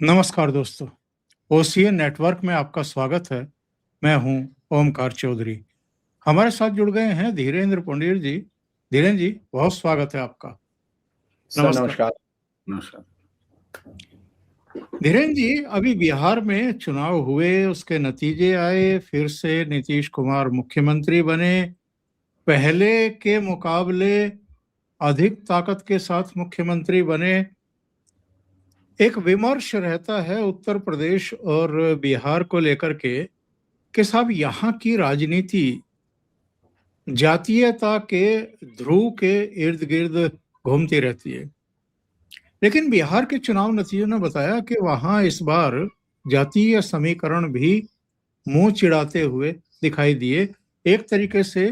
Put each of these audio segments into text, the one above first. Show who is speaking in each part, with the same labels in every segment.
Speaker 1: नमस्कार दोस्तों। OCN network में आपका स्वागत है। मैं हूं ओमकार चौधरी। हमारे साथ जुड़ गए हैं धीरेन्द्र पंडित जी। धीरेन्द्र जी, बहुत स्वागत है आपका।
Speaker 2: सर
Speaker 1: नमस्कार।
Speaker 2: नमस्कार। नमस्कार।
Speaker 1: धीरेन्द्र जी, अभी बिहार में चुनाव हुए, उसके नतीजे आए, फिर से नीतीश कुमार मुख्यमंत्री बने। पहले के मुकाबले अधिक ताकत के साथ मुख्यमंत्री बने। एक विमर्श रहता है उत्तर प्रदेश और बिहार को लेकर के कि साहब यहाँ की राजनीति जातीयता के ध्रुव के इर्द गिर्द घूमती रहती है। लेकिन बिहार के चुनाव नतीजों ने बताया कि वहां इस बार जातीय समीकरण भी मुंह चिढ़ाते हुए दिखाई दिए। एक तरीके से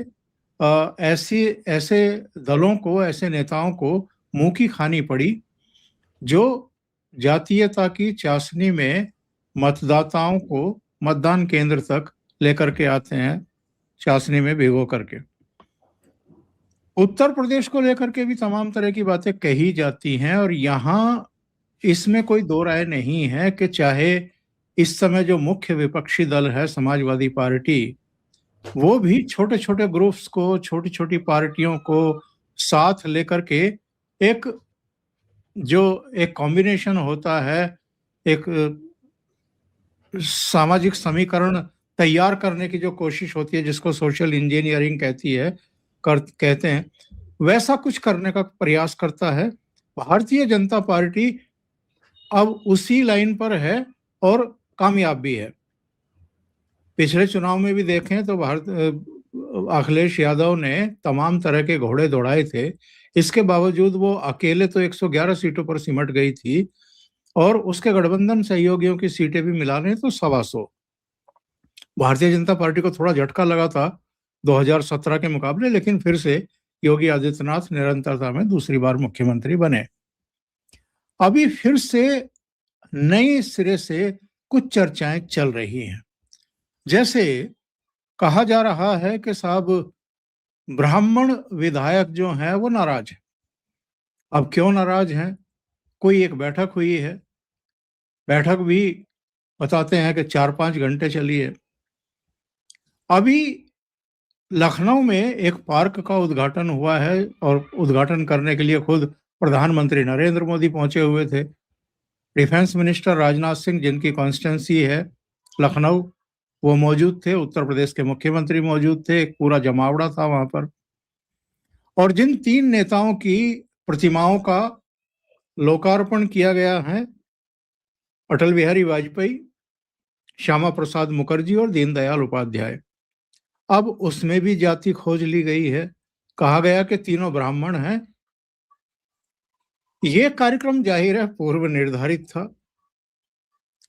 Speaker 1: ऐसी ऐसे दलों को, ऐसे नेताओं को मुंह की खानी पड़ी जो जातीयता की चाशनी में मतदाताओं को मतदान केंद्र तक लेकर के आते हैं, चाशनी में भिगो करके। उत्तर प्रदेश को लेकर के भी तमाम तरह की बातें कही जाती हैं और यहाँ इसमें कोई दो राय नहीं है कि चाहे इस समय जो मुख्य विपक्षी दल है समाजवादी पार्टी, वो भी छोटे छोटे ग्रुप्स को, छोटी छोटी पार्टियों को साथ लेकर के एक जो एक कॉम्बिनेशन होता है, एक सामाजिक समीकरण तैयार करने की जो कोशिश होती है, जिसको सोशल इंजीनियरिंग कहते हैं, वैसा कुछ करने का प्रयास करता है। भारतीय जनता पार्टी अब उसी लाइन पर है और कामयाब भी है। पिछले चुनाव में भी देखें तो अखिलेश यादव ने तमाम तरह के घोड़े दौड़ाए थे। इसके बावजूद वो अकेले तो 111 सीटों पर सिमट गई थी और उसके गठबंधन सहयोगियों की सीटें भी मिला लें तो 125। भारतीय जनता पार्टी को थोड़ा झटका लगा था 2017 के मुकाबले, लेकिन फिर से योगी आदित्यनाथ निरंतरता में दूसरी बार मुख्यमंत्री बने। अभी फिर से नए सिरे से कुछ चर्चाएं चल रही हैं। जैसे कहा जा रहा है कि साहब ब्राह्मण विधायक जो हैं वो नाराज हैं। अब क्यों नाराज हैं? कोई एक बैठक हुई है, बैठक भी बताते हैं कि 4-5 घंटे चली है। अभी लखनऊ में एक पार्क का उद्घाटन हुआ है और उद्घाटन करने के लिए खुद प्रधानमंत्री नरेंद्र मोदी पहुंचे हुए थे। डिफेंस मिनिस्टर राजनाथ सिंह, जिनकी कॉन्स्टिट्यूंसी है लखनऊ, वो मौजूद थे। उत्तर प्रदेश के मुख्यमंत्री मौजूद थे। एक पूरा जमावड़ा था वहां पर। और जिन 3 नेताओं की प्रतिमाओं का लोकार्पण किया गया है, अटल बिहारी वाजपेयी, श्यामा प्रसाद मुखर्जी और दीनदयाल उपाध्याय, अब उसमें भी जाति खोज ली गई है। कहा गया कि तीनों ब्राह्मण हैं। यह कार्यक्रम जाहिर है पूर्व निर्धारित था।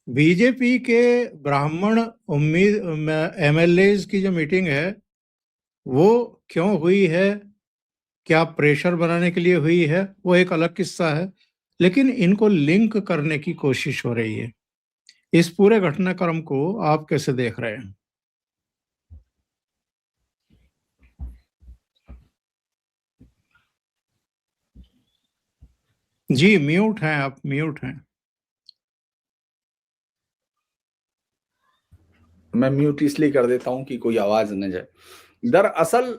Speaker 1: बीजेपी के ब्राह्मण एमएलएज की जो मीटिंग है वो क्यों हुई है, क्या प्रेशर बनाने के लिए हुई है, वो एक अलग किस्सा है। लेकिन इनको लिंक करने की कोशिश हो रही है। इस पूरे घटनाक्रम को आप कैसे देख रहे हैं? जी म्यूट हैं आप, म्यूट हैं।
Speaker 2: मैं म्यूट इसलिए कर देता हूं कि कोई आवाज न जाए। दरअसल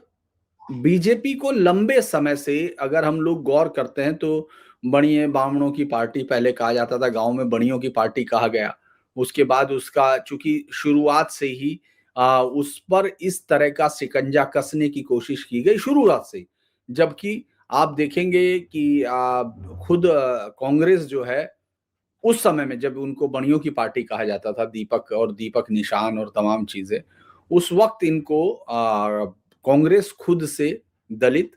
Speaker 2: बीजेपी को लंबे समय से अगर हम लोग गौर करते हैं तो बणिये ब्राह्मणों की पार्टी पहले कहा जाता था, गांव में बणियों की पार्टी कहा गया। उसके बाद उसका चूंकि शुरुआत से ही उस पर इस तरह का शिकंजा कसने की कोशिश की गई शुरुआत से। जबकि आप देखेंगे कि खुद कांग्रेस जो है उस समय में जब उनको बणियों की पार्टी कहा जाता था, दीपक निशान और तमाम चीजें, उस वक्त इनको कांग्रेस खुद से दलित,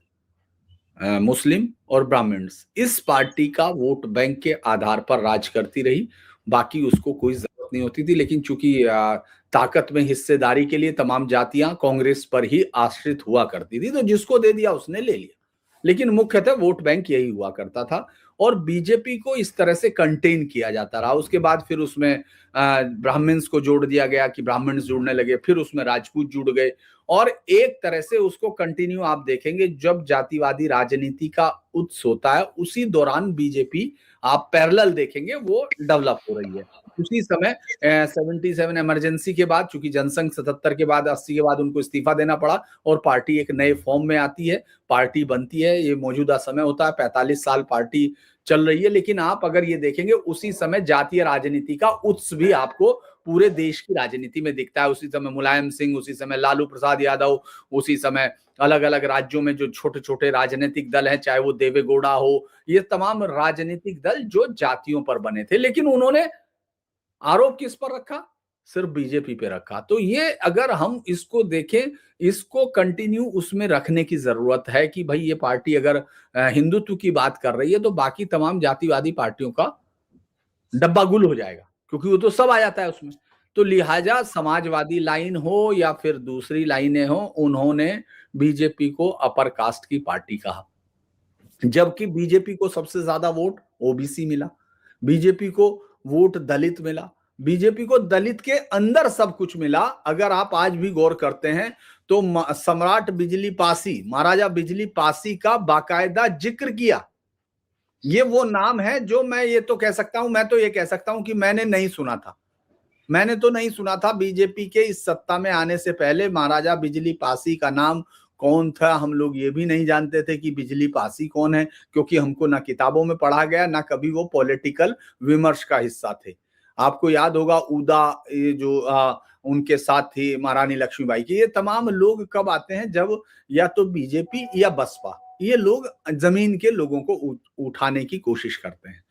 Speaker 2: मुस्लिम और ब्राह्मण्स इस पार्टी का वोट बैंक के आधार पर राज करती रही। बाकी उसको कोई जरूरत नहीं होती थी। लेकिन चूंकि ताकत में हिस्सेदारी के लिए तमाम जातियां कांग्रेस पर ही आश्रित हुआ करती थी, तो जिसको दे दिया उसने ले लिया। लेकिन मुख्यतः वोट बैंक यही हुआ करता था और बीजेपी को इस तरह से कंटेन किया जाता रहा। उसके बाद फिर उसमें ब्राह्मण्स को जोड़ दिया गया कि ब्राह्मण्स जुड़ने लगे, फिर उसमें राजपूत जुड़ गए और एक तरह से उसको कंटिन्यू आप देखेंगे जब जातिवादी राजनीति का उद्स होता है उसी दौरान बीजेपी आप पैरेलल देखेंगे वो डेवलप हो रही है। उसी समय 77 इमरजेंसी के बाद, चूंकि जनसंघ 77 के बाद 80 के बाद उनको इस्तीफा देना पड़ा और पार्टी एक नए फॉर्म में आती है, पार्टी बनती है। ये मौजूदा समय होता है, 45 साल पार्टी चल रही है, लेकिन आप अगर ये देखेंगे उसी समय जातीय राजनीति का उत्स भी आपको पूरे देश की राजनीति में दिखता है। उसी समय मुलायम सिंह, उसी समय लालू प्रसाद यादव, उसी समय अलग अलग राज्यों में जो छोटे छोटे राजनीतिक दल हैं, चाहे वो देवेगौड़ा हो, ये तमाम राजनीतिक दल जो जातियों पर बने थे, लेकिन उन्होंने आरोप किस पर रखा? सिर्फ बीजेपी पे रखा। तो ये अगर हम इसको देखें, इसको कंटिन्यू उसमें रखने की जरूरत है कि भाई ये पार्टी अगर हिंदुत्व की बात कर रही है तो बाकी तमाम जातिवादी पार्टियों का डब्बा गुल हो जाएगा, क्योंकि वो तो सब आ जाता है उसमें। तो लिहाजा समाजवादी लाइन हो या फिर दूसरी लाइनें हो, उन्होंने बीजेपी को अपर कास्ट की पार्टी कहा, जबकि बीजेपी को सबसे ज्यादा वोट ओबीसी मिला, बीजेपी को वोट दलित मिला, बीजेपी को दलित के अंदर सब कुछ मिला। अगर आप आज भी गौर करते हैं तो सम्राट बिजली पासी, महाराजा बिजली पासी का बाकायदा जिक्र किया। ये वो नाम है जो मैं ये तो कह सकता हूं, मैं तो ये कह सकता हूं कि मैंने नहीं सुना था। मैंने तो नहीं सुना था बीजेपी के इस सत्ता में आने से पहले महाराजा बिजली पासी का नाम कौन था। हम लोग ये भी नहीं जानते थे कि बिजली पासी कौन है, क्योंकि हमको ना किताबों में पढ़ा गया, ना कभी वो पॉलिटिकल विमर्श का हिस्सा थे। आपको याद होगा उदा, ये जो उनके साथ थी महारानी लक्ष्मीबाई की, ये तमाम लोग कब आते हैं? जब या तो बीजेपी या बसपा, ये लोग जमीन के लोगों को उठाने की कोशिश करते हैं।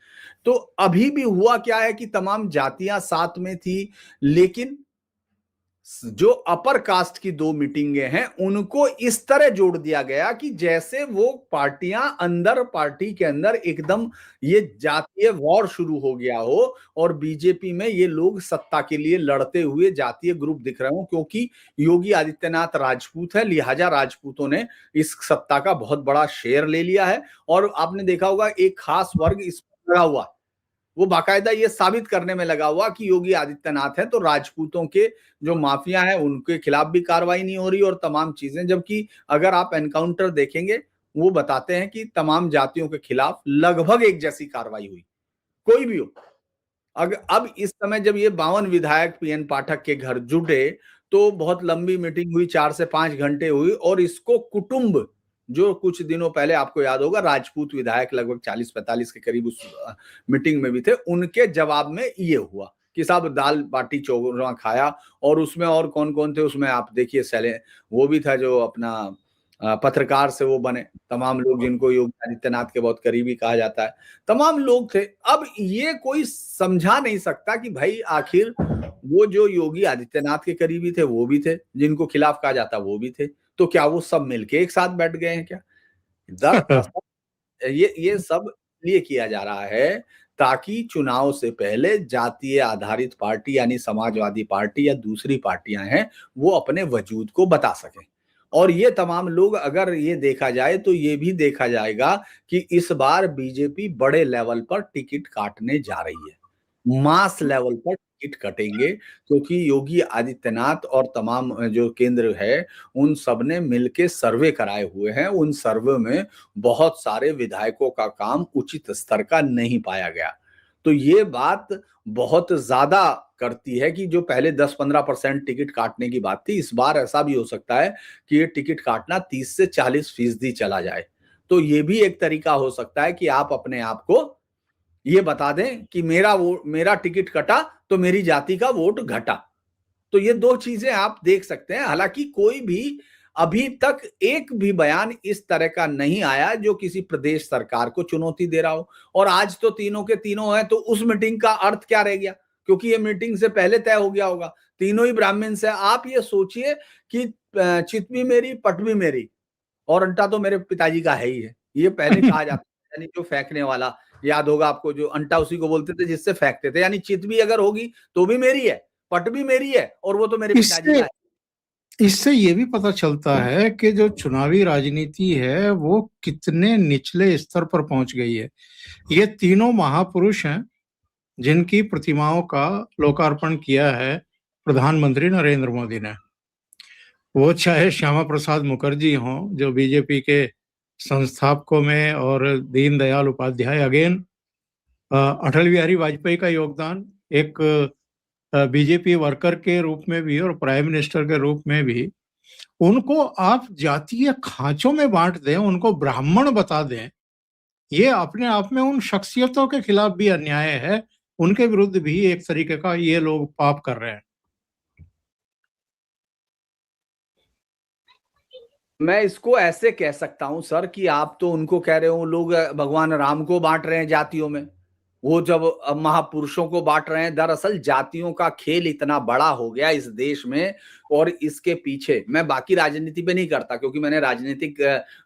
Speaker 2: तो अभी भी हुआ क्या है कि तमाम जातियां साथ में थी, लेकिन जो अपर कास्ट की दो मीटिंगें हैं उनको इस तरह जोड़ दिया गया कि जैसे वो पार्टियां अंदर, पार्टी के अंदर एकदम ये जातीय वॉर शुरू हो गया हो और बीजेपी में ये लोग सत्ता के लिए लड़ते हुए जातीय ग्रुप दिख रहे हो, क्योंकि योगी आदित्यनाथ राजपूत है, लिहाजा राजपूतों ने इस सत्ता का बहुत बड़ा शेयर ले लिया है। और आपने देखा होगा एक खास वर्ग इस पर लगा हुआ, वो बाकायदा ये साबित करने में लगा हुआ कि योगी आदित्यनाथ है तो राजपूतों के जो माफिया है उनके खिलाफ भी कार्रवाई नहीं हो रही और तमाम चीजें। जबकि अगर आप एनकाउंटर देखेंगे, वो बताते हैं कि तमाम जातियों के खिलाफ लगभग एक जैसी कार्रवाई हुई, कोई भी हो। अब इस समय जब ये 52 विधायक पीएन पाठक के घर जुटे तो बहुत लंबी मीटिंग हुई, 4 से 5 घंटे हुई, और इसको कुटुंब, जो कुछ दिनों पहले आपको याद होगा राजपूत विधायक लगभग 40-45 के करीब उस मीटिंग में भी थे, उनके जवाब में ये हुआ कि साहब दाल बाटी चोरमा खाया। और उसमें और कौन कौन थे उसमें आप देखिए, सैले वो भी था जो अपना पत्रकार से वो बने, तमाम लोग जिनको योगी आदित्यनाथ के बहुत करीबी कहा जाता है, तमाम लोग थे। अब ये कोई समझा नहीं सकता कि भाई आखिर वो जो योगी आदित्यनाथ के करीबी थे वो भी थे, जिनको खिलाफ कहा जाता वो भी थे, तो क्या वो सब मिलके एक साथ बैठ गए हैं क्या? दरअसल ये सब इसलिए किया जा रहा है ताकि चुनाव से पहले जातीय आधारित पार्टी यानी समाजवादी पार्टी या दूसरी पार्टियां हैं वो अपने वजूद को बता सकें। और ये तमाम लोग, अगर ये देखा जाए तो ये भी देखा जाएगा कि इस बार बीजेपी बड़े लेवल पर टिकट काटने जा रही है, मास लेवल पर टिकट कटेंगे, क्योंकि योगी आदित्यनाथ और तमाम जो केंद्र है उन सब ने मिलके सर्वे कराए हुए हैं। उन सर्वे में बहुत सारे विधायकों का काम उचित स्तर का नहीं पाया गया। तो ये बात बहुत ज्यादा करती है कि जो पहले 10-15% टिकट काटने की बात थी, इस बार ऐसा भी हो सकता है कि ये टिकट काटना 30 से 40% चला जाए। तो ये भी एक तरीका हो सकता है कि आप अपने आप को ये बता दें कि मेरा टिकट कटा तो मेरी जाति का वोट घटा। तो ये दो चीजें आप देख सकते हैं। हालांकि कोई भी अभी तक एक भी बयान इस तरह का नहीं आया जो किसी प्रदेश सरकार को चुनौती दे रहा हो। और आज तो तीनों के तीनों हैं, तो उस मीटिंग का अर्थ क्या रह गया? क्योंकि ये मीटिंग से पहले तय हो गया होगा, तीनों ही ब्राह्मण से। आप ये सोचिए कि चित भी मेरी पट भी मेरी और अंटा तो मेरे पिताजी का है ही है, ये पहले कहा जाता है। यानी जो फेंकने वाला, याद होगा आपको, जो अंटा उसी को बोलते थे जिससे फेंकते थे, यानी चित भी अगर होगी तो भी मेरी है, पट भी मेरी है और वो तो मेरे पिताजी
Speaker 1: इससे
Speaker 2: का है।
Speaker 1: इससे ये भी पता चलता है कि जो चुनावी राजनीति है वो कितने निचले स्तर पर पहुंच गई है। ये तीनों महापुरुष हैं जिनकी प्रतिमाओं का लोकार्पण किया है प्रधानमंत्री नरेंद्र मोदी ने। वो चाहे श्यामा प्रसाद मुखर्जी हों जो बीजेपी के संस्थापकों में, और दीनदयाल उपाध्याय अगेन, अटल बिहारी वाजपेयी का योगदान एक बीजेपी वर्कर के रूप में भी और प्राइम मिनिस्टर के रूप में भी, उनको आप जातीय खांचों में बांट दें, उनको ब्राह्मण बता दें, ये अपने आप में उन शख्सियतों के खिलाफ भी अन्याय है। उनके विरुद्ध भी एक तरीके का ये लोग पाप कर रहे हैं।
Speaker 2: मैं इसको ऐसे कह सकता हूं सर कि आप तो उनको कह रहे हो, लोग भगवान राम को बांट रहे हैं जातियों में, वो जब महापुरुषों को बांट रहे हैं। दरअसल जातियों का खेल इतना बड़ा हो गया इस देश में, और इसके पीछे मैं बाकी राजनीति पे नहीं करता क्योंकि मैंने राजनीतिक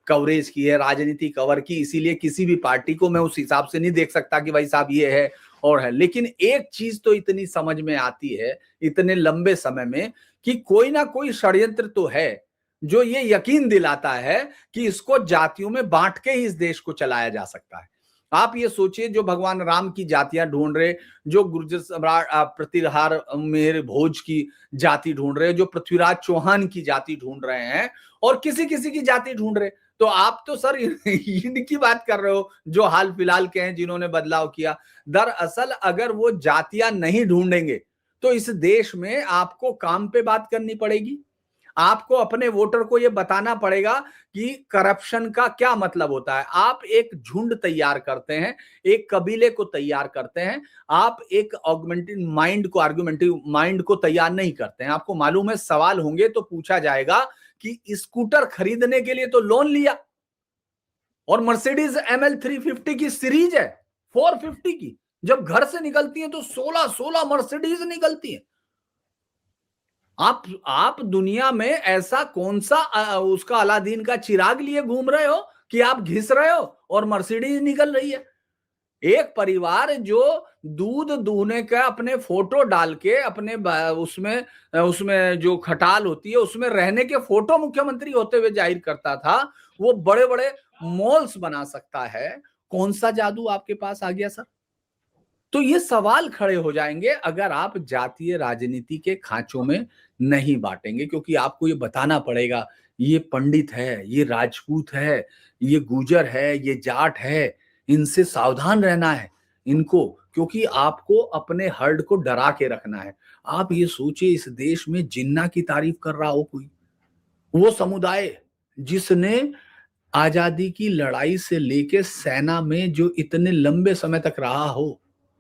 Speaker 2: कवरेज की है, राजनीति कवर की, इसीलिए किसी भी पार्टी को मैं उस हिसाब से नहीं देख सकता कि भाई साहब ये है और है। लेकिन एक चीज तो इतनी समझ में आती है इतने लंबे समय में कि कोई ना कोई षड्यंत्र तो है जो ये यकीन दिलाता है कि इसको जातियों में बांट के ही इस देश को चलाया जा सकता है। आप ये सोचिए, जो भगवान राम की जातियां ढूंढ रहे, जो गुर्जर सम्राट प्रतिहार मेहर भोज की जाति ढूंढ रहे, जो पृथ्वीराज चौहान की जाति ढूंढ रहे हैं, और किसी किसी की जाति ढूंढ रहे, तो आप तो सर इनकी बात कर रहे हो जो हाल फिलहाल के हैं जिन्होंने बदलाव किया। दरअसल अगर वो जातियां नहीं ढूंढेंगे तो इस देश में आपको काम पे बात करनी पड़ेगी। आपको अपने वोटर को यह बताना पड़ेगा कि करप्शन का क्या मतलब होता है। आप एक झुंड तैयार करते हैं, एक कबीले को तैयार करते हैं, आप एक आर्गुमेंटिव माइंड को तैयार नहीं करते हैं। आपको मालूम है सवाल होंगे तो पूछा जाएगा कि स्कूटर खरीदने के लिए तो लोन लिया, और मर्सिडीज ML 350 की सीरीज है 450 की, जब घर से निकलती है तो 16 मर्सिडीज निकलती है। आप दुनिया में ऐसा कौन सा उसका अलादीन का चिराग लिए घूम रहे हो कि आप घिस रहे हो और मर्सिडीज निकल रही है। एक परिवार जो दूध दूहने का अपने फोटो डाल के अपने उसमें उसमें जो खटाल होती है उसमें रहने के फोटो मुख्यमंत्री होते हुए जाहिर करता था, वो बड़े बड़े मॉल्स बना सकता है। कौन सा जादू आपके पास आ गया सर? तो ये सवाल खड़े हो जाएंगे अगर आप जातीय राजनीति के खांचों में नहीं बांटेंगे, क्योंकि आपको ये बताना पड़ेगा ये पंडित है, ये राजपूत है, ये गुजर है, ये जाट है, इनसे सावधान रहना है इनको, क्योंकि आपको अपने हर्ड को डरा के रखना है। आप ये सोचिए इस देश में जिन्ना की तारीफ कर रहा हो कोई, वो समुदाय जिसने आजादी की लड़ाई से लेके सेना में जो इतने लंबे समय तक रहा हो।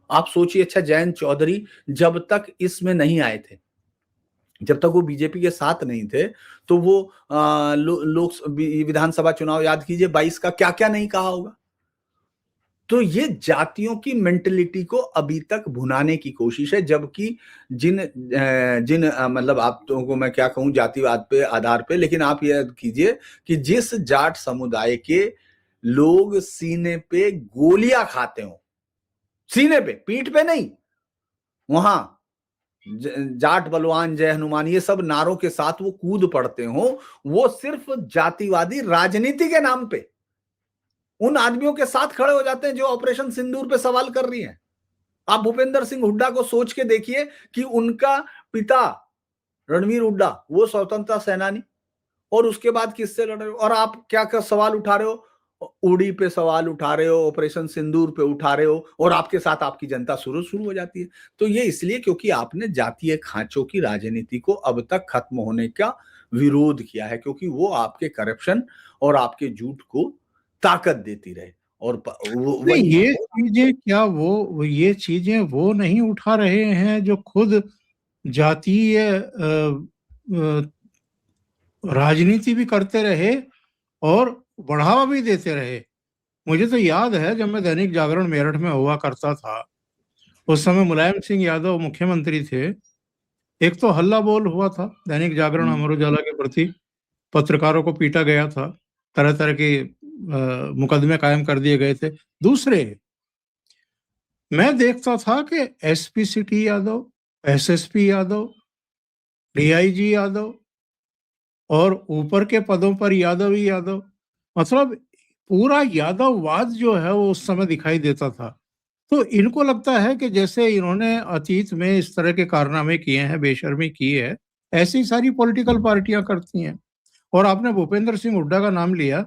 Speaker 2: आप सोचिए, अच्छा जयंत चौधरी जब तक इसमें नहीं आए थे, जब तक वो बीजेपी के साथ नहीं थे, तो वो लोक विधानसभा चुनाव याद कीजिए 22 का क्या क्या नहीं कहा होगा। तो ये जातियों की मेंटेलिटी को अभी तक भुनाने की कोशिश है, जबकि जिन मतलब आप तो को मैं क्या कहूं जातिवाद पे आधार पे, लेकिन आप ये कीजिए कि जिस जाट समुदाय के लोग सीने पे गोलियां खाते हो, सीने पे, पीठ पे नहीं, वहां जाट बलवान जय हनुमान ये सब नारों के साथ वो कूद पड़ते हो, वो सिर्फ जातिवादी राजनीति के नाम पे उन आदमियों के साथ खड़े हो जाते हैं जो ऑपरेशन सिंदूर पे सवाल कर रही हैं। आप भूपेंद्र सिंह हुड्डा को सोच के देखिए कि उनका पिता रणवीर हुड्डा वो स्वतंत्रता सेनानी, और उसके बाद किससे लड़ रहे हो, और आप क्या क्या सवाल उठा रहे हो, उड़ी पे सवाल उठा रहे हो, ऑपरेशन सिंदूर पे उठा रहे हो, और आपके साथ आपकी जनता शुरू हो जाती है। तो ये इसलिए क्योंकि आपने जातीय खांचों की राजनीति को अब तक खत्म होने का विरोध किया है, क्योंकि वो आपके करप्शन और आपके झूठ को ताकत देती रहे। और
Speaker 1: नहीं,
Speaker 2: वही
Speaker 1: ये चीजें क्या ये चीजें वो नहीं उठा रहे हैं जो खुद जातीय राजनीति भी करते रहे और बढ़ावा भी देते रहे। मुझे तो याद है जब मैं दैनिक जागरण मेरठ में हुआ करता था, उस समय मुलायम सिंह यादव मुख्यमंत्री थे। एक तो हल्ला बोल हुआ था दैनिक जागरण अमर उजाला के प्रति, पत्रकारों को पीटा गया था, तरह तरह के मुकदमे कायम कर दिए गए थे। दूसरे, मैं देखता था कि SP city Yadav, SSP Yadav, DIG Yadav, और ऊपर के पदों पर यादव ही यादव। मतलब पूरा यादववाद जो है वो उस समय दिखाई देता था। तो इनको लगता है कि जैसे इन्होंने अतीत में इस तरह के कारनामे किए हैं, बेशर्मी की है, ऐसी सारी पॉलिटिकल पार्टियां करती हैं। और आपने भूपेंद्र सिंह हुड्डा का नाम लिया।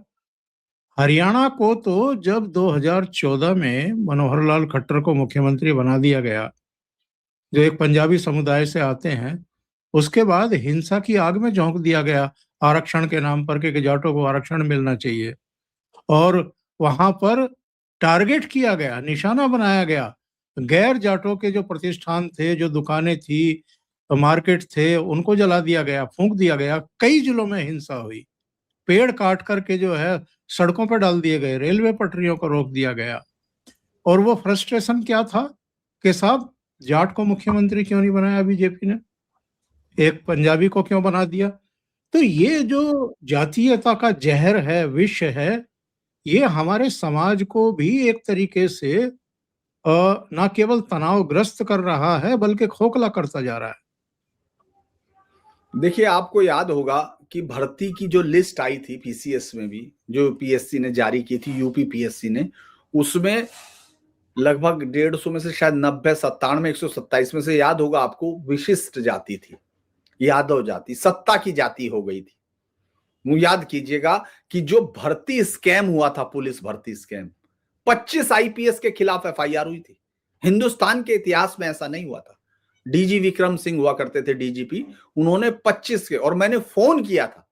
Speaker 1: हरियाणा को तो जब 2014 में मनोहर लाल खट्टर को मुख्यमंत्री बना दिया गया, जो एक पंजाबी समुदाय से आते हैं, उसके बाद हिंसा की आग में झोंक दिया गया आरक्षण के नाम पर कि जाटों को आरक्षण मिलना चाहिए। और वहां पर टारगेट किया गया, निशाना बनाया गया। गैर जाटों के जो प्रतिष्ठान थे, जो दुकानें थी, मार्केट थे, उनको जला दिया गया, फूंक दिया गया। कई जिलों में हिंसा हुई। पेड़ काट करके जो है सड़कों पर डाल दिए गए, रेलवे पटरियों को रोक दिया गया। और वो फ्रस्ट्रेशन क्या था कि साहब जाट को मुख्यमंत्री क्यों नहीं बनाया बीजेपी ने, एक पंजाबी को क्यों बना दिया। तो ये जो जातीयता का जहर है, विष है, ये हमारे समाज को भी एक तरीके से ना केवल तनावग्रस्त कर रहा है बल्कि खोखला करता जा रहा है।
Speaker 2: देखिए, आपको याद होगा कि भर्ती की जो लिस्ट आई थी पीसीएस में भी, जो पीएससी ने जारी की थी, यूपी पीएससी ने, उसमें लगभग 150 में से शायद 90, 97, 127 में से, याद होगा आपको, विशिष्ट जाति थी, यादव जाति, सत्ता की जाति हो गई थी। याद कीजिएगा कि जो भर्ती स्कैम हुआ था, पुलिस भर्ती स्कैम, 25 आईपीएस के खिलाफ एफआईआर हुई थी। हिंदुस्तान के इतिहास में ऐसा नहीं हुआ था। डीजी विक्रम सिंह हुआ करते थे डीजीपी, उन्होंने 25 के, और मैंने फोन किया था,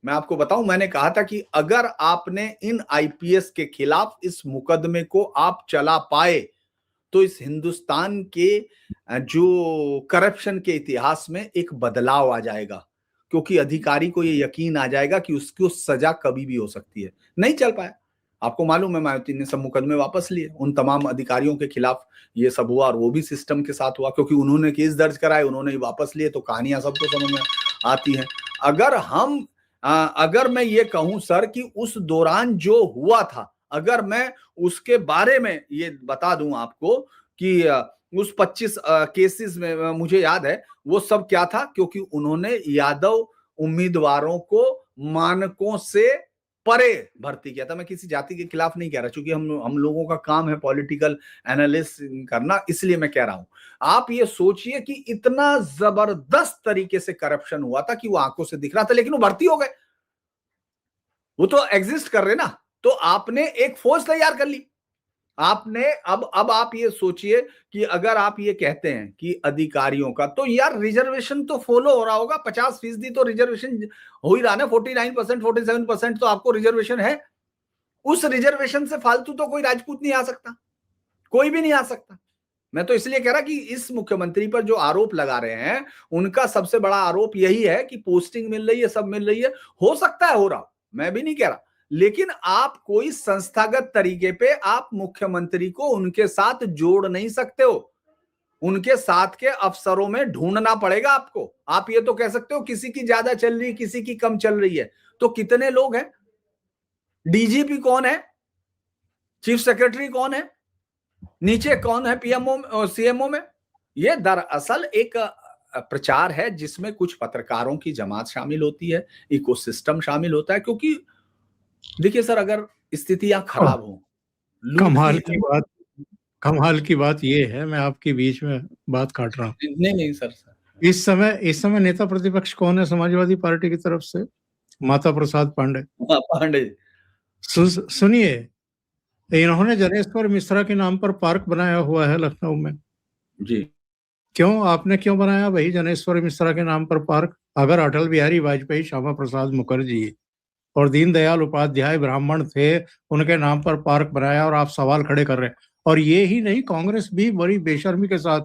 Speaker 2: मैं आपको बताऊं, मैंने कहा था कि अगर आपने इन आईपीएस के खिलाफ इस मुकदमे को आप चला पाए तो इस हिंदुस्तान के जो करप्शन के इतिहास में एक बदलाव आ जाएगा, क्योंकि अधिकारी को ये यकीन आ जाएगा कि उसकी सजा कभी भी हो सकती है। नहीं चल पाया। आपको मालूम है, मायावती ने सब मुकदमे वापस लिए, उन तमाम अधिकारियों के खिलाफ ये सब हुआ, और वो भी सिस्टम के साथ हुआ, क्योंकि उन्होंने केस दर्ज कराए, उन्होंने ही वापस लिए। तो कहानियां सबको समझ में आती हैं। अगर मैं ये कहूं सर कि उस दौरान जो हुआ था, अगर मैं उसके बारे में ये बता दूं आपको कि उस 25 केसेस में मुझे याद है वो सब क्या था, क्योंकि उन्होंने यादव उम्मीदवारों को मानकों से परे भर्ती किया था। मैं किसी जाति के खिलाफ नहीं कह रहा, क्योंकि हम लोगों का काम है पॉलिटिकल एनालिस्ट करना, इसलिए मैं कह रहा हूं। आप ये सोचिए कि इतना जबरदस्त तरीके से करप्शन हुआ था कि वो आंखों से दिख रहा था, लेकिन वो भर्ती हो गए। वो तो एग्जिस्ट कर रहे ना। तो आपने एक फौज तैयार कर ली। आपने अब आप ये सोचिए कि अगर आप ये कहते हैं कि अधिकारियों का, तो यार रिजर्वेशन तो फॉलो हो रहा होगा, 50% तो रिजर्वेशन हो ही रहा ना, 49%, 47% तो आपको रिजर्वेशन है। उस रिजर्वेशन से फालतू तो कोई राजपूत नहीं आ सकता, कोई भी नहीं आ सकता। मैं तो इसलिए कह रहा कि इस मुख्यमंत्री पर जो आरोप लगा रहे हैं, उनका सबसे बड़ा आरोप यही है कि पोस्टिंग मिल रही है, सब मिल रही है। हो सकता है हो रहा, मैं भी नहीं कह रहा, लेकिन आप कोई संस्थागत तरीके पे आप मुख्यमंत्री को उनके साथ जोड़ नहीं सकते हो। उनके साथ के अफसरों में ढूंढना पड़ेगा आपको। आप ये तो कह सकते हो किसी की ज्यादा चल रही, किसी की कम चल रही है, तो कितने लोग हैं? डीजीपी कौन है? चीफ सेक्रेटरी कौन है? नीचे कौन है पीएमओ सीएमओ में? ये दरअसल एक प्रचार है जिसमें कुछ पत्रकारों की जमात शामिल होती है, इकोसिस्टम शामिल होता है। क्योंकि देखिए सर, अगर स्थितियां खराब हो, लूट
Speaker 1: कमाल
Speaker 2: की
Speaker 1: की बात, कमाल की बात ये है, मैं आपके बीच में बात काट रहा हूँ।
Speaker 2: नहीं नहीं सर,
Speaker 1: इस समय नेता प्रतिपक्ष कौन है समाजवादी पार्टी की तरफ से? माता प्रसाद पांडे।
Speaker 2: पांडे
Speaker 1: सुनिए, इन्होंने जनेश्वर मिश्रा के नाम पर पार्क बनाया हुआ है लखनऊ में।
Speaker 2: जी।
Speaker 1: क्यों, आपने क्यों बनाया भाई जनेश्वर मिश्रा के नाम पर पार्क? अगर अटल बिहारी वाजपेयी, श्यामा प्रसाद मुखर्जी और दीनदयाल उपाध्याय ब्राह्मण थे, उनके नाम पर पार्क बनाया और आप सवाल खड़े कर रहे हैं। और ये ही नहीं, कांग्रेस भी बड़ी बेशर्मी के साथ,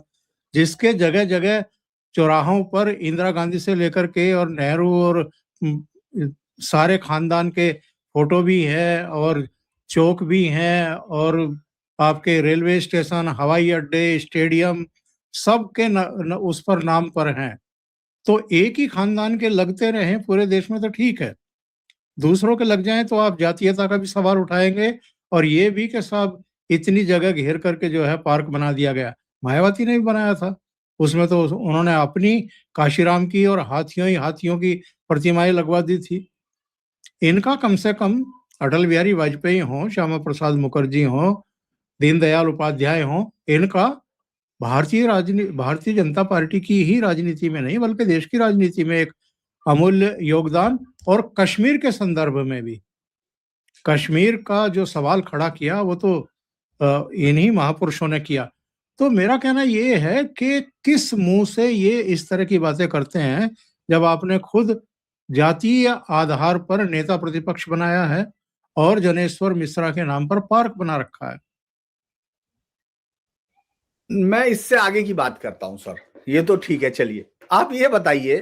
Speaker 1: जिसके जगह जगह चौराहों पर इंदिरा गांधी से लेकर के और नेहरू और सारे खानदान के फोटो भी है, और चौक भी हैं, और आपके रेलवे स्टेशन, हवाई अड्डे, स्टेडियम, सबके उस पर नाम पर हैं। तो एक ही खानदान के लगते रहे पूरे देश में तो ठीक है, दूसरों के लग जाएं तो आप जातीयता का भी सवाल उठाएंगे, और ये भी कि साहब इतनी जगह घेर करके जो है पार्क बना दिया गया। मायावती ने भी बनाया था, उसमें तो उन्होंने अपनी काशीराम की और हाथियों की प्रतिमाएं लगवा दी थी। इनका कम से कम अटल बिहारी वाजपेयी हों, श्यामा प्रसाद मुखर्जी हों, दीनदयाल उपाध्याय हों, इनका भारतीय जनता पार्टी की ही राजनीति में नहीं बल्कि देश की राजनीति में एक अमूल्य योगदान, और कश्मीर के संदर्भ में भी कश्मीर का जो सवाल खड़ा किया वो तो इन्हीं महापुरुषों ने किया। तो मेरा कहना ये है कि किस मुंह से ये इस तरह की बातें करते हैं जब आपने खुद जातीय आधार पर नेता प्रतिपक्ष बनाया है और जनेश्वर मिश्रा के नाम पर पार्क बना रखा है।
Speaker 2: मैं इससे आगे की बात करता हूं सर, ये तो ठीक है। चलिए आप ये बताइए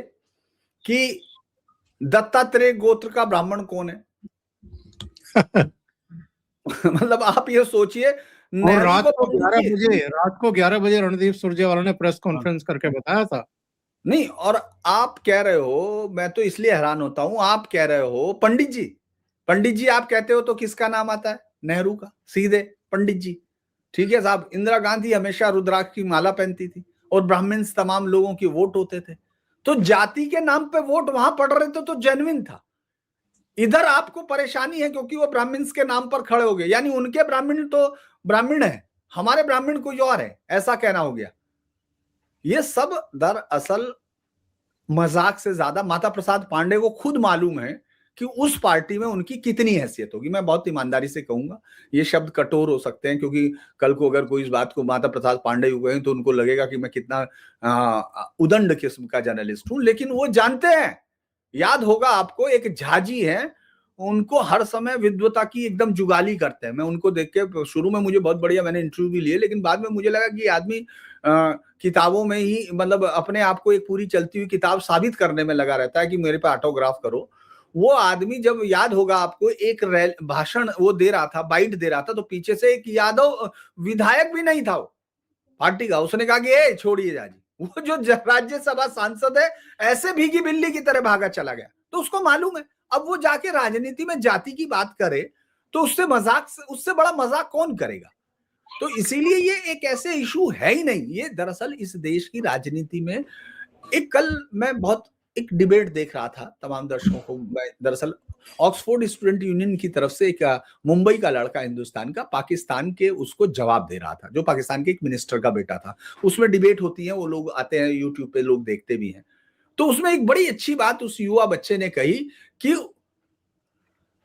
Speaker 2: कि दत्तात्रेय गोत्र का ब्राह्मण कौन है? मतलब आप ये सोचिए,
Speaker 1: और रात को 11 बजे रणदीप सुरजेवाला ने प्रेस कॉन्फ्रेंस करके बताया था।
Speaker 2: नहीं, और आप कह रहे हो, मैं तो इसलिए हैरान होता हूं, आप कह रहे हो पंडित जी आप कहते हो तो किसका नाम आता है? नेहरू का, सीधे पंडित जी। ठीक है साहब, इंदिरा गांधी हमेशा रुद्राक्ष की माला पहनती थी और ब्राह्मण्स तमाम लोगों की वोट होते थे, तो जाति के नाम पे वोट वहां पड़ रहे थे तो जेन्युइन था। इधर आपको परेशानी है क्योंकि वो ब्राह्मण्स के नाम पर खड़े हो गए, यानी उनके ब्राह्मण तो ब्राह्मण है, हमारे ब्राह्मण कोई और है, ऐसा कहना हो गया। ये सब दरअसल मजाक से ज्यादा माता प्रसाद पांडे को खुद मालूम है कि उस पार्टी में उनकी कितनी हैसियत होगी। मैं बहुत ईमानदारी से कहूंगा, ये शब्द कठोर हो सकते हैं क्योंकि कल को अगर कोई इस बात को माता प्रसाद पांडे को कहें तो उनको लगेगा कि मैं कितना उदंड किस्म का जर्नलिस्ट हूं, लेकिन वो जानते हैं। याद होगा आपको, एक झाजी है, उनको हर समय विद्वता की एकदम जुगाली करते हैं। मैं उनको देख के शुरू में मुझे बहुत बढ़िया, मैंने इंटरव्यू भी लिए, लेकिन बाद में मुझे लगा कि आदमी किताबों में ही मतलब अपने आप को एक पूरी चलती हुई किताब साबित करने में लगा रहता है कि मेरे पे ऑटोग्राफ करो। वो आदमी, जब याद होगा आपको, एक भाषण वो दे रहा था, बाइट दे रहा था, तो पीछे से एक यादव विधायक भी नहीं था वो पार्टी का, उसने कहा कि ए छोड़िए जाजी, वो जो राज्यसभा सांसद है ऐसे भीगी बिल्ली की तरह भागा चला गया। तो उसको मालूम है अब वो जाके राजनीति में जाति की बात करे तो उससे बड़ा मजाक कौन करेगा। तो इसीलिए ये एक ऐसे इशू है ही नहीं। ये दरअसल इस देश की राजनीति में कल मैं बहुत एक डिबेट देख रहा था तमाम दर्शकों को। मैं दरअसल ऑक्सफोर्ड स्टूडेंट यूनियन की तरफ से एक मुंबई का लड़का, हिंदुस्तान का, पाकिस्तान के उसको जवाब दे रहा था, जो पाकिस्तान के एक मिनिस्टर का बेटा था। उसमें डिबेट होती है, वो लोग आते हैं यूट्यूब पे, लोग देखते भी हैं। तो उसमें एक बड़ी अच्छी बात उस युवा बच्चे ने कही कि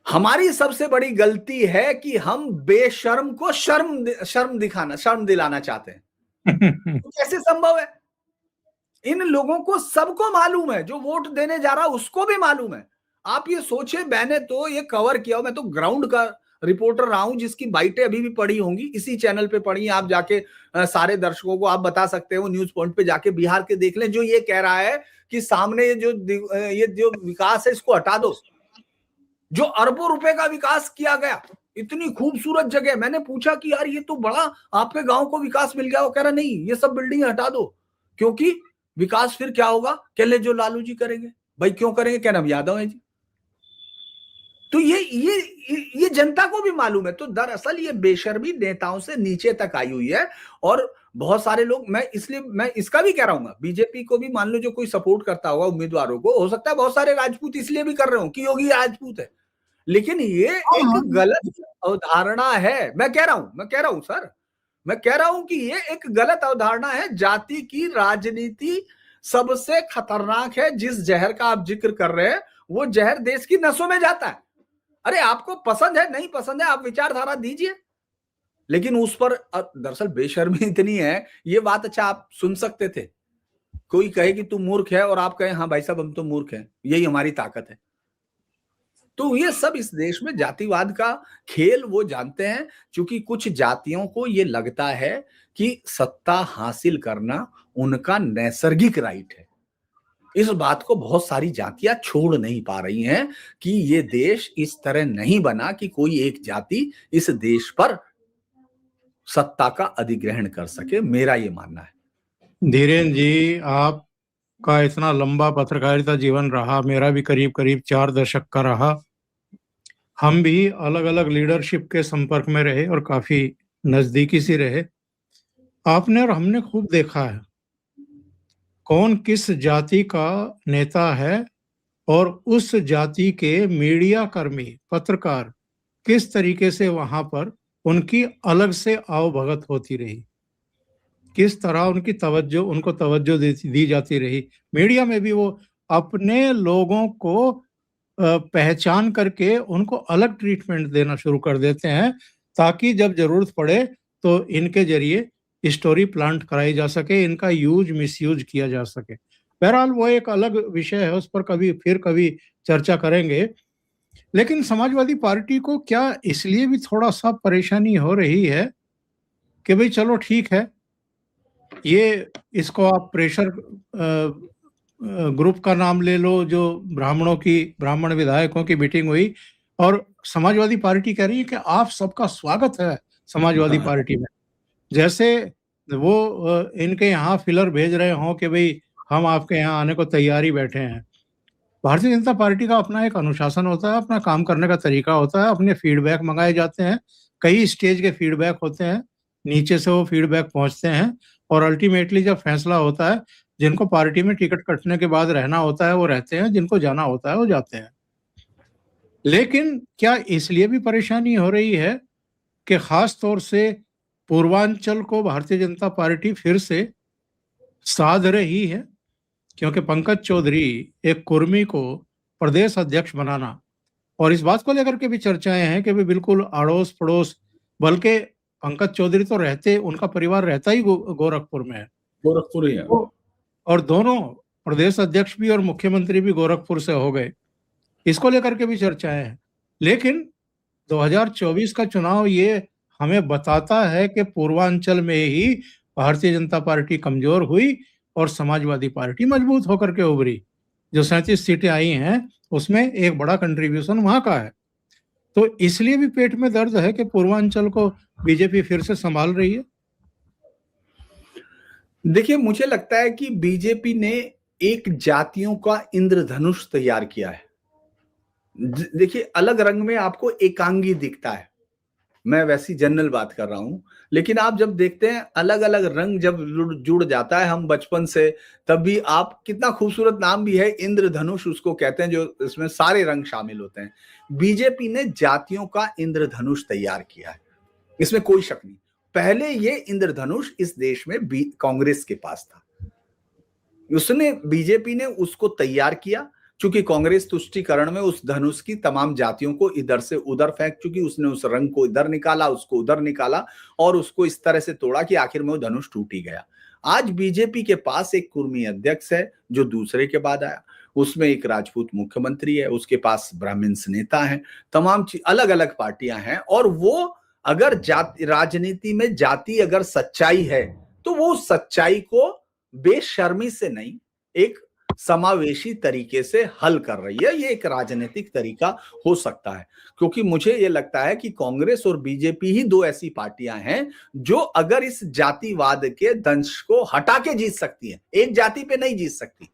Speaker 2: हमारी सबसे बड़ी गलती है कि हम बेशर्म को शर्म दिलाना चाहते हैं। तो कैसे संभव है? इन लोगों को सबको मालूम है, जो वोट देने जा रहा उसको भी मालूम है। आप ये सोचे, मैंने तो ये कवर किया, मैं तो ग्राउंड का रिपोर्टर रहा हूं, जिसकी बाइटें अभी भी पड़ी होंगी, इसी चैनल पे पड़ी। आप जाके सारे दर्शकों को आप बता सकते हो, न्यूज पॉइंट पे जाके बिहार के देख लें, जो ये कह रहा है कि सामने ये जो विकास है इसको हटा दो, जो अरबों रुपए का विकास किया गया, इतनी खूबसूरत जगह। मैंने पूछा कि यार ये तो बड़ा आपके गांव को विकास मिल गया। वो कह रहा नहीं, ये सब बिल्डिंग हटा दो, क्योंकि विकास फिर क्या होगा, कहले जो लालू जी करेंगे। भाई क्यों करेंगे? क्या नाम यादव है जी? तो ये जनता को भी मालूम है। तो दरअसल ये बेशर्मी नेताओं से नीचे तक आई हुई है। और बहुत सारे लोग, मैं इसका भी कह रहा हूं, बीजेपी को भी मान लो जो कोई सपोर्ट करता होगा उम्मीदवारों को, हो सकता है बहुत सारे राजपूत इसलिए भी कर रहे हो कि योगी राजपूत है, लेकिन ये एक गलत अवधारणा है। मैं कह रहा हूं सर, मैं कह रहा हूं कि ये एक गलत अवधारणा है। जाति की राजनीति सबसे खतरनाक है। जिस जहर का आप जिक्र कर रहे हैं, वो जहर देश की नसों में जाता है। अरे आपको पसंद है, नहीं पसंद है, आप विचारधारा दीजिए, लेकिन उस पर दरअसल बेशर्मी इतनी है। ये बात अच्छा आप सुन सकते थे, कोई कहे कि तू मूर्ख है और आप कहे हाँ भाई साहब हम तो मूर्ख हैं, यही हमारी ताकत है। तो ये सब इस देश में जातिवाद का खेल वो जानते हैं, क्योंकि कुछ जातियों को ये लगता है कि सत्ता हासिल करना उनका नैसर्गिक राइट है। इस बात को बहुत सारी जातियां छोड़ नहीं पा रही हैं कि ये देश इस तरह नहीं बना कि कोई एक जाति इस देश पर सत्ता का अधिग्रहण कर सके। मेरा ये मानना है।
Speaker 1: धीरेन्द्र जी, आपका इतना लंबा पत्रकारिता जीवन रहा, मेरा भी करीब करीब 4 दशक का रहा। हम भी अलग अलग लीडरशिप के संपर्क में रहे और काफी नजदीकी से रहे। आपने और हमने खूब देखा है कौन किस जाति का नेता है और उस जाति के मीडिया कर्मी, पत्रकार किस तरीके से वहां पर उनकी अलग से आवभगत होती रही, किस तरह उनको तवज्जो दी जाती रही। मीडिया में भी वो अपने लोगों को पहचान करके उनको अलग ट्रीटमेंट देना शुरू कर देते हैं, ताकि जब जरूरत पड़े तो इनके जरिए स्टोरी प्लांट कराई जा सके, इनका यूज मिसयूज किया जा सके। बहरहाल वो एक अलग विषय है, उस पर कभी चर्चा करेंगे। लेकिन समाजवादी पार्टी को क्या इसलिए भी थोड़ा सा परेशानी हो रही है कि भाई चलो ठीक है, ये इसको आप प्रेशर ग्रुप का नाम ले लो, जो ब्राह्मण विधायकों की मीटिंग हुई और समाजवादी पार्टी कह रही है कि आप सबका स्वागत है समाजवादी पार्टी में, जैसे वो इनके यहाँ फिलर भेज रहे हों कि भाई हम आपके यहाँ आने को तैयारी बैठे हैं। भारतीय जनता पार्टी का अपना एक अनुशासन होता है, अपना काम करने का तरीका होता है, अपने फीडबैक मंगाए जाते हैं, कई स्टेज के फीडबैक होते हैं, नीचे से वो फीडबैक पहुंचते हैं और अल्टीमेटली जब फैसला होता है, जिनको पार्टी में टिकट कटने के बाद रहना होता है वो रहते हैं, जिनको जाना होता है वो जाते हैं। लेकिन क्या इसलिए भी परेशानी हो रही है कि खास तौर से पूर्वांचल को भारतीय जनता पार्टी फिर से साध रही है, क्योंकि पंकज चौधरी एक कुर्मी को प्रदेश अध्यक्ष बनाना, और इस बात को लेकर के भी चर्चाएं हैं कि वे बिल्कुल अड़ोस पड़ोस, बल्कि पंकज चौधरी तो उनका परिवार रहता ही गोरखपुर में है,
Speaker 2: गोरखपुर ही है,
Speaker 1: और दोनों प्रदेश अध्यक्ष भी और मुख्यमंत्री भी गोरखपुर से हो गए, इसको लेकर के भी चर्चाएं हैं। लेकिन 2024 का चुनाव ये हमें बताता है कि पूर्वांचल में ही भारतीय जनता पार्टी कमजोर हुई और समाजवादी पार्टी मजबूत होकर के उभरी। जो 37 सीटें आई हैं उसमें एक बड़ा कंट्रीब्यूशन वहां का है, तो इसलिए भी पेट में दर्द है कि पूर्वांचल को बीजेपी फिर से संभाल रही है।
Speaker 2: देखिए, मुझे लगता है कि बीजेपी ने एक जातियों का इंद्रधनुष तैयार किया है। देखिए, अलग रंग में आपको एकांगी दिखता है, मैं वैसी जनरल बात कर रहा हूं, लेकिन आप जब देखते हैं अलग अलग रंग जब जुड़ जाता है, हम बचपन से तब भी, आप कितना खूबसूरत नाम भी है इंद्रधनुष उसको कहते हैं, जो इसमें सारे रंग शामिल होते हैं। बीजेपी ने जातियों का इंद्रधनुष तैयार किया है, इसमें कोई शक नहीं। पहले ये इंद्रधनुष इस देश में कांग्रेस के पास था, उसने बीजेपी ने उसको तैयार किया, चूंकि कांग्रेस तुष्टीकरण में उस धनुष की तमाम जातियों को इधर से उधर फेंक चुकी, उसने उस रंग को इधर निकाला, उसको उधर निकाला और उसको इस तरह से तोड़ा कि आखिर में वो धनुष टूट ही गया। आज बीजेपी के पास एक कुर्मी अध्यक्ष है जो दूसरे के बाद आया, उसमें एक राजपूत मुख्यमंत्री है, उसके पास ब्राह्मण नेता है, तमाम अलग अलग पार्टियां हैं, और वो अगर राजनीति में जाति अगर सच्चाई है तो वो सच्चाई को बेशर्मी से नहीं, एक समावेशी तरीके से हल कर रही है। ये एक राजनीतिक तरीका हो सकता है, क्योंकि मुझे ये लगता है कि कांग्रेस और बीजेपी ही दो ऐसी पार्टियां हैं जो अगर इस जातिवाद के दंश को हटा के जीत सकती है, एक जाति पे नहीं जीत सकती।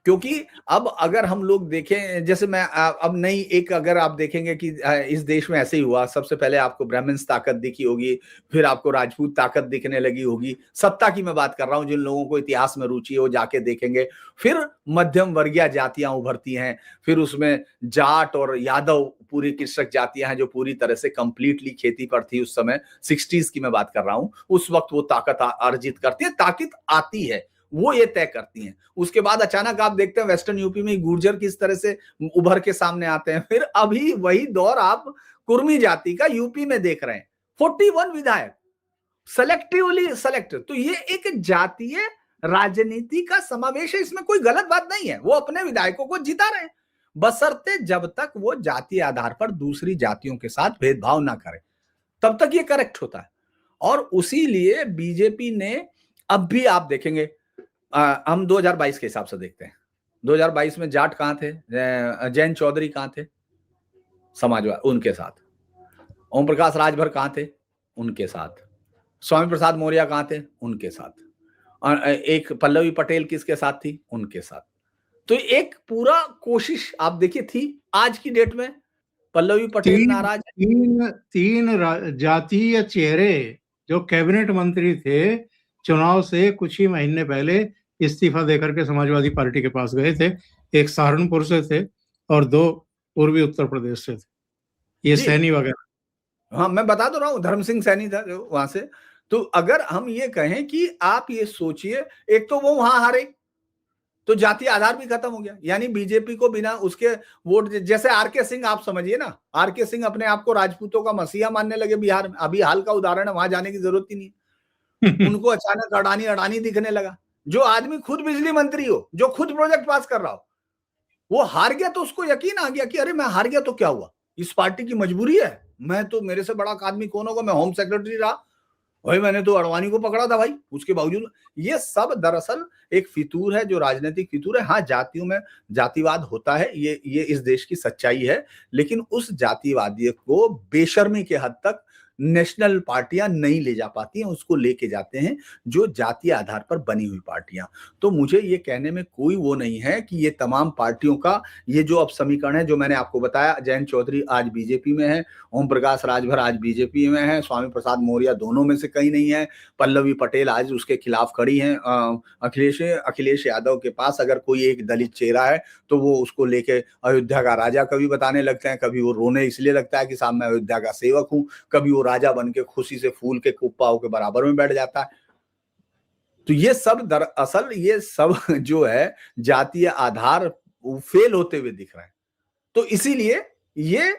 Speaker 2: क्योंकि अब अगर हम लोग देखें, जैसे मैं अब नई एक, अगर आप देखेंगे कि इस देश में ऐसे ही हुआ, सबसे पहले आपको ब्राह्मण ताकत दिखी होगी, फिर आपको राजपूत ताकत दिखने लगी होगी, सत्ता की मैं बात कर रहा हूं, जिन लोगों को इतिहास में रुचि है वो जाके देखेंगे, फिर मध्यम वर्गीय जातियां उभरती हैं, फिर उसमें जाट और यादव पूरी कृषक जातियां हैं जो पूरी तरह से कंप्लीटली खेती पर थी उस समय, 60s की मैं बात कर रहा हूं, उस वक्त वो ताकत अर्जित करती है, ताकत आती है, वो ये तय करती हैं। उसके बाद अचानक आप देखते हैं वेस्टर्न यूपी में गुर्जर किस तरह से उभर के सामने आते हैं, फिर अभी वही दौर आप कुर्मी जाति का यूपी में देख रहे हैं, 41 विधायक सेलेक्टिवली सेलेक्ट। तो ये एक जातीय राजनीति का समावेश है, इसमें कोई गलत बात नहीं है, वो अपने विधायकों को जिता रहे हैं, बशर्ते जब तक वो जातीय आधार पर दूसरी जातियों के साथ भेदभाव ना करे, तब तक ये करेक्ट होता है। और उसी लिए बीजेपी ने, अब भी आप देखेंगे, हम 2022 के हिसाब से देखते हैं, 2022 में जाट कहां थे, जैन चौधरी कहां थे, समाजवाद उनके साथ, ओम प्रकाश राजभर कहां थे, उनके साथ, स्वामी प्रसाद मौर्य कहां थे, उनके साथ, और एक पल्लवी पटेल किसके साथ थी, उनके साथ। तो एक पूरा कोशिश आप देखिए थी। आज की डेट में पल्लवी पटेल नाराज,
Speaker 1: तीन जातीय चेहरे जो कैबिनेट मंत्री थे, चुनाव से कुछ ही महीने पहले इस्तीफा देकर के समाजवादी पार्टी के पास गए थे। एक सहारनपुर से थे और 2 पूर्वी उत्तर प्रदेश से थे, ये सैनी वगैरह।
Speaker 2: हाँ, मैं बता तो रहा हूँ, धर्म सिंह सैनी था जो वहां से। तो अगर हम ये कहें कि आप ये सोचिए, एक तो वो वहां हारे, तो जातीय आधार भी खत्म हो गया, यानी बीजेपी को बिना उसके वोट, जैसे आरके सिंह आप समझिए ना, आरके सिंह अपने आप को राजपूतों का मसीहा मानने लगे बिहार में। अभी हाल का उदाहरण है, वहां जाने की जरूरत ही नहीं। उनको अचानक अडानी अडानी दिखने लगा। जो आदमी खुद बिजली मंत्री हो, जो खुद प्रोजेक्ट पास कर रहा हो, वो हार गया तो उसको यकीन आ गया कि अरे मैं हार गया तो क्या हुआ, इस पार्टी की मजबूरी है, मैं तो, मेरे से बड़ा आदमी कौन होगा, मैं होम सेक्रेटरी रहा भाई, मैंने तो अडवाणी को पकड़ा था भाई, उसके बावजूद। ये सब दरअसल एक फितूर है, जो राजनीतिक फितूर है। हाँ, जातियों में जातिवाद होता है, ये इस देश की सच्चाई है, लेकिन उस जातिवादी को बेशर्मी के हद तक नेशनल पार्टियां नहीं ले जा पाती हैं, उसको लेके जाते हैं जो जातीय आधार पर बनी हुई पार्टियां। तो मुझे ये कहने में कोई वो नहीं है कि ये तमाम पार्टियों का ये जो अब समीकरण है, जो मैंने आपको बताया, जयंत चौधरी आज बीजेपी में है, ओम प्रकाश राजभर आज बीजेपी में है, स्वामी प्रसाद मौर्य दोनों में से कहीं नहीं है, पल्लवी पटेल आज उसके खिलाफ खड़ी हैं, अखिलेश यादव के पास अगर कोई एक दलित चेहरा है तो वो उसको लेके अयोध्या का राजा कभी बताने लगते हैं, कभी वो रोने इसलिए लगता है कि साहब मैं अयोध्या का सेवक हूं, कभी वो राजा बन के खुशी से फूल के कुप्पाओं के बराबर में बैठ जाता है। तो ये सब दरअसल ये सब जो है जातीय आधार फेल होते हुए दिख रहा है। तो इसीलिए ये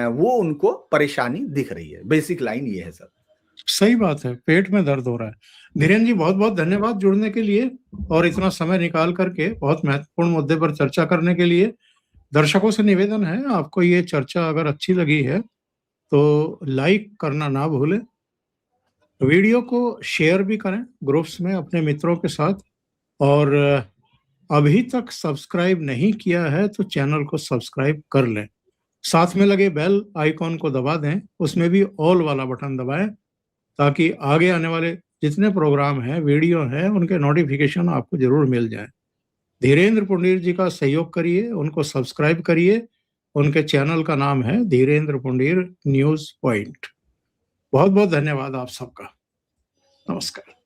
Speaker 2: वो उनको परेशानी दिख रही है। बेसिक लाइन ये है सर।
Speaker 1: सही बात है, पेट में दर्द हो रहा है। धीरेन्द्र जी, बहुत बहुत धन्यवाद जुड़ने के लिए और इतना समय निकाल करके बहुत महत्वपूर्ण मुद्दे पर चर्चा करने के लिए। दर्शकों से निवेदन है, आपको ये चर्चा अगर अच्छी लगी है तो लाइक करना ना भूलें, वीडियो को शेयर भी करें ग्रुप्स में अपने मित्रों के साथ, और अभी तक सब्सक्राइब नहीं किया है तो चैनल को सब्सक्राइब कर लें, साथ में लगे बेल आइकॉन को दबा दें, उसमें भी ऑल वाला बटन दबाएं ताकि आगे आने वाले जितने प्रोग्राम हैं, वीडियो हैं, उनके नोटिफिकेशन आपको जरूर मिल जाए। धीरेन्द्र पुंडीर जी का सहयोग करिए, उनको सब्सक्राइब करिए। उनके चैनल का नाम है धीरेन्द्र पुंडीर न्यूज पॉइंट। बहुत बहुत धन्यवाद आप सबका। नमस्कार।